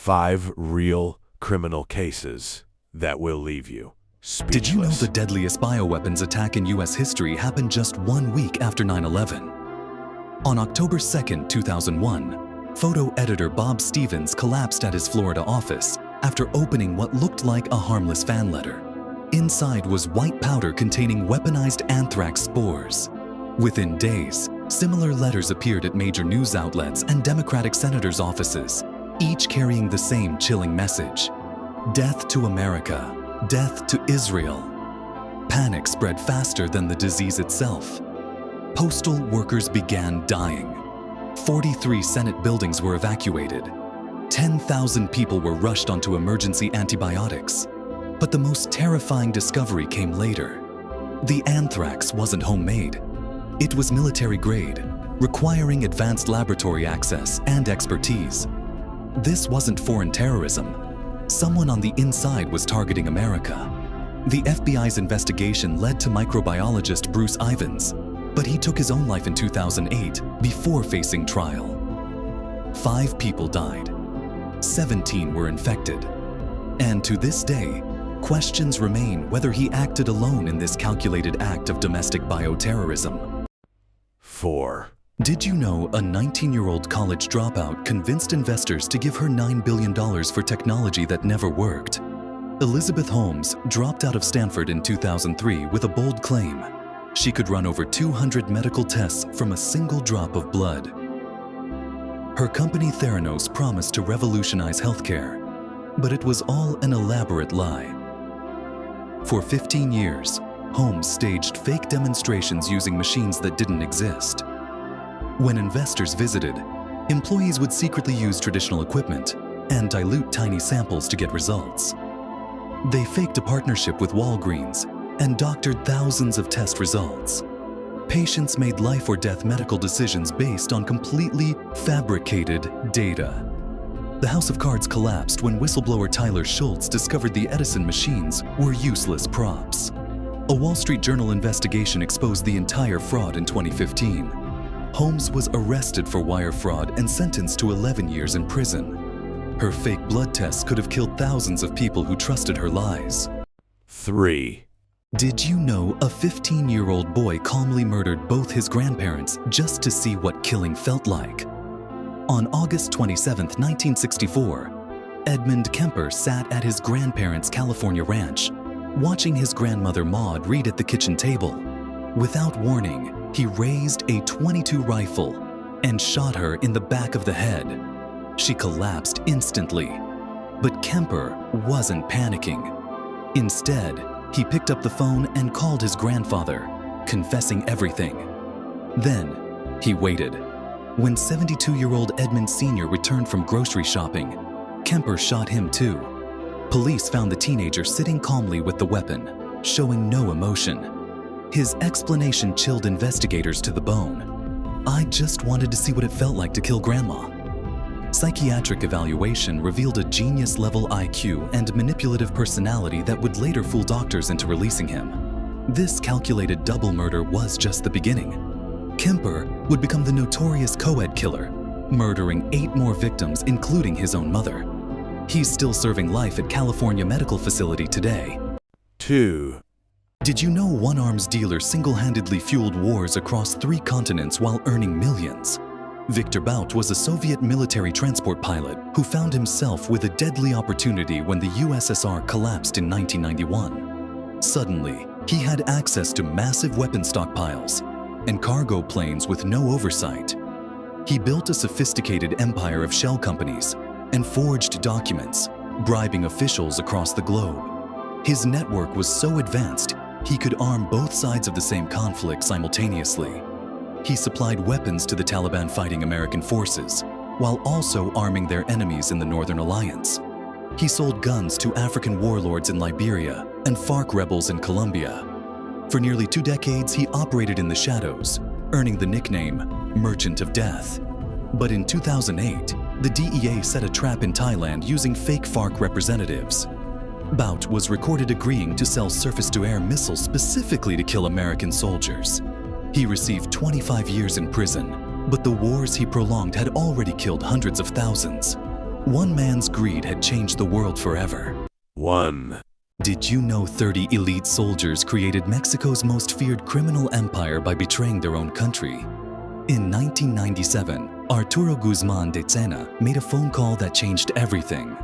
5 real criminal cases that will leave you speechless. Did you know the deadliest bioweapons attack in U.S. history happened just 1 week after 9/11? On October 2, 2001, photo editor Bob Stevens collapsed at his Florida office after opening what looked like a harmless fan letter. Inside was white powder containing weaponized anthrax spores. Within days, similar letters appeared at major news outlets and Democratic senators' offices, each carrying the same chilling message: death to America, death to Israel. Panic spread faster than the disease itself. Postal workers began dying. 43 Senate buildings were evacuated. 10,000 people were rushed onto emergency antibiotics. But the most terrifying discovery came later. The anthrax wasn't homemade. It was military grade, requiring advanced laboratory access and expertise. This wasn't foreign terrorism. Someone on the inside was targeting America. The FBI's investigation led to microbiologist Bruce Ivins, but he took his own life in 2008 before facing trial. 5 people died. 17 were infected. And to this day, questions remain whether he acted alone in this calculated act of domestic bioterrorism. 4. Did you know a 19-year-old college dropout convinced investors to give her $9 billion for technology that never worked? Elizabeth Holmes dropped out of Stanford in 2003 with a bold claim: she could run over 200 medical tests from a single drop of blood. Her company Theranos promised to revolutionize healthcare, but it was all an elaborate lie. For 15 years, Holmes staged fake demonstrations using machines that didn't exist. When investors visited, employees would secretly use traditional equipment and dilute tiny samples to get results. They faked a partnership with Walgreens and doctored thousands of test results. Patients made life or death medical decisions based on completely fabricated data. The house of cards collapsed when whistleblower Tyler Schultz discovered the Edison machines were useless props. A Wall Street Journal investigation exposed the entire fraud in 2015. Holmes was arrested for wire fraud and sentenced to 11 years in prison. Her fake blood tests could have killed thousands of people who trusted her lies. 3. Did you know a 15-year-old boy calmly murdered both his grandparents just to see what killing felt like? On August 27, 1964, Edmund Kemper sat at his grandparents' California ranch, watching his grandmother Maud read at the kitchen table. Without warning, he raised a .22 rifle and shot her in the back of the head. She collapsed instantly, but Kemper wasn't panicking. Instead, he picked up the phone and called his grandfather, confessing everything. Then, he waited. When 72-year-old Edmund Sr. returned from grocery shopping, Kemper shot him too. Police found the teenager sitting calmly with the weapon, showing no emotion. His explanation chilled investigators to the bone. "I just wanted to see what it felt like to kill Grandma." Psychiatric evaluation revealed a genius-level IQ and manipulative personality that would later fool doctors into releasing him. This calculated double murder was just the beginning. Kemper would become the notorious co-ed killer, murdering 8 more victims, including his own mother. He's still serving life at California Medical Facility today. 2. Did you know one arms dealer single-handedly fueled wars across 3 continents while earning millions? Victor Bout was a Soviet military transport pilot who found himself with a deadly opportunity when the USSR collapsed in 1991. Suddenly, he had access to massive weapon stockpiles and cargo planes with no oversight. He built a sophisticated empire of shell companies and forged documents, bribing officials across the globe. His network was so advanced, he could arm both sides of the same conflict simultaneously. He supplied weapons to the Taliban fighting American forces, while also arming their enemies in the Northern Alliance. He sold guns to African warlords in Liberia and FARC rebels in Colombia. For nearly 2 decades, he operated in the shadows, earning the nickname Merchant of Death. But in 2008, the DEA set a trap in Thailand using fake FARC representatives. Bout was recorded agreeing to sell surface-to-air missiles specifically to kill American soldiers. He received 25 years in prison, but the wars he prolonged had already killed hundreds of thousands. One man's greed had changed the world forever. 1. Did you know 30 elite soldiers created Mexico's most feared criminal empire by betraying their own country? In 1997, Arturo Guzman de Tena made a phone call that changed everything.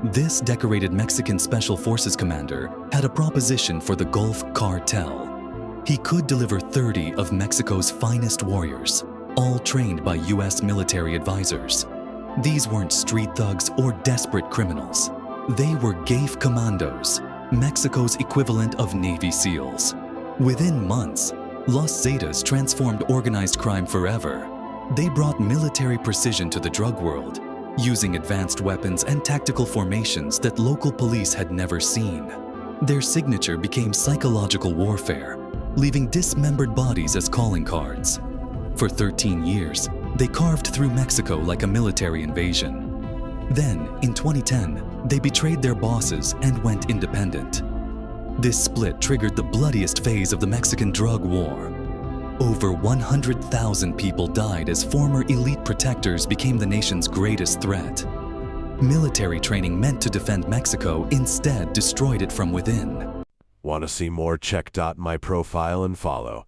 This decorated Mexican Special Forces commander had a proposition for the Gulf Cartel. He could deliver 30 of Mexico's finest warriors, all trained by US military advisors. These weren't street thugs or desperate criminals. They were GAFE commandos, Mexico's equivalent of Navy SEALs. Within months, Los Zetas transformed organized crime forever. They brought military precision to the drug world, using advanced weapons and tactical formations that local police had never seen. Their signature became psychological warfare, leaving dismembered bodies as calling cards. For 13 years, they carved through Mexico like a military invasion. Then, in 2010, they betrayed their bosses and went independent. This split triggered the bloodiest phase of the Mexican drug war. Over 100,000 people died as former elite protectors became the nation's greatest threat. Military training meant to defend Mexico instead destroyed it from within. Want to see more? Check my profile and follow.